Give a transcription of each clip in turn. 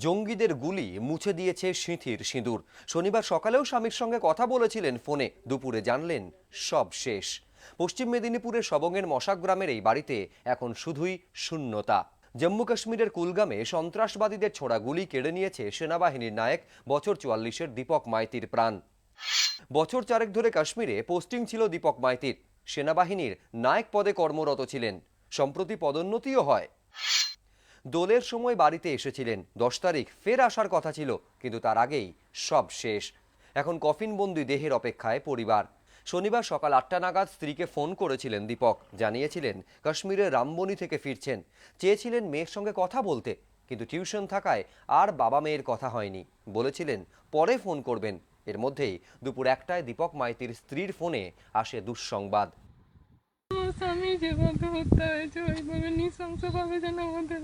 জঙ্গিদের গুলি মুছে দিয়েছে সিঁথির সিঁদুর। শনিবার সকালেও স্বামীর সঙ্গে কথা বলেছিলেন ফোনে, দুপুরে জানলেন সব শেষ। পশ্চিম মেদিনীপুরের সবংয়ের মশাক গ্রামের এই বাড়িতে এখন শুধুই শূন্যতা। জম্মু কাশ্মীরের কুলগামে সন্ত্রাসবাদীদের ছোড়া গুলি কেড়ে নিয়েছে সেনাবাহিনীর নায়ক বছর 44-এর দীপক মাইতির প্রাণ। বছর চারেক ধরে কাশ্মীরে পোস্টিং ছিল দীপক মাইতির। সেনাবাহিনীর নায়ক পদে কর্মরত ছিলেন, সম্প্রতি পদোন্নতিও হয়। দোলের সময় বাড়িতে এসেছিলেন, 10 তারিখ ফের আসার কথা ছিল, কিন্তু তার আগেই সব শেষ। এখন কফিনবন্দি দেহের অপেক্ষায় পরিবার। শনিবার সকাল 8টা নাগাদ স্ত্রীকে ফোন করেছিলেন দীপক, জানিয়েছিলেন কাশ্মীরের রামবনি থেকে ফিরছেন। চেয়েছিলেন মেয়ের সঙ্গে কথা বলতে, কিন্তু টিউশন থাকায় আর বাবা মেয়ের কথা হয়নি। বলেছিলেন পরে ফোন করবেন। এর মধ্যেই দুপুর 1টায় দীপক মাইতির স্ত্রীর ফোনে আসে দুঃসংবাদ। আমার স্বামী যেভাবে হত্যা হয়েছে ওইভাবে নৃশংসভাবে যেন আমাদের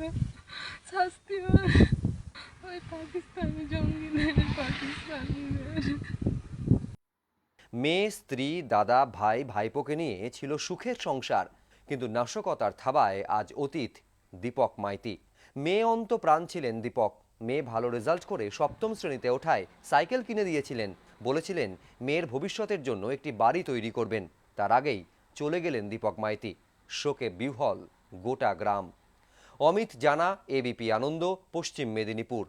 শাস্তি হয়। ওই পাকিস্তানি জঙ্গিদের পাকিস্তানিদের। মেয়ে, স্ত্রী, দাদা, ভাই, ভাইপোকে নিয়ে ছিল সুখের সংসার, কিন্তু নাশকতার থাবায় আজ অতীত দীপক মাইতি। মেয়ে অন্ত প্রাণ ছিলেন দীপক। মেয়ে ভালো রেজাল্ট করে 7ম শ্রেণীতে ওঠায় সাইকেল কিনে দিয়েছিলেন, বলেছিলেন মেয়ের ভবিষ্যতের জন্য একটি বাড়ি তৈরি করবেন। তার আগেই চলে গেলেন দীপক মাইতি। শোকে বিহ্বল গোটা গ্রাম। অমিত জানা, এবিপি আনন্দ, পশ্চিম মেদিনীপুর।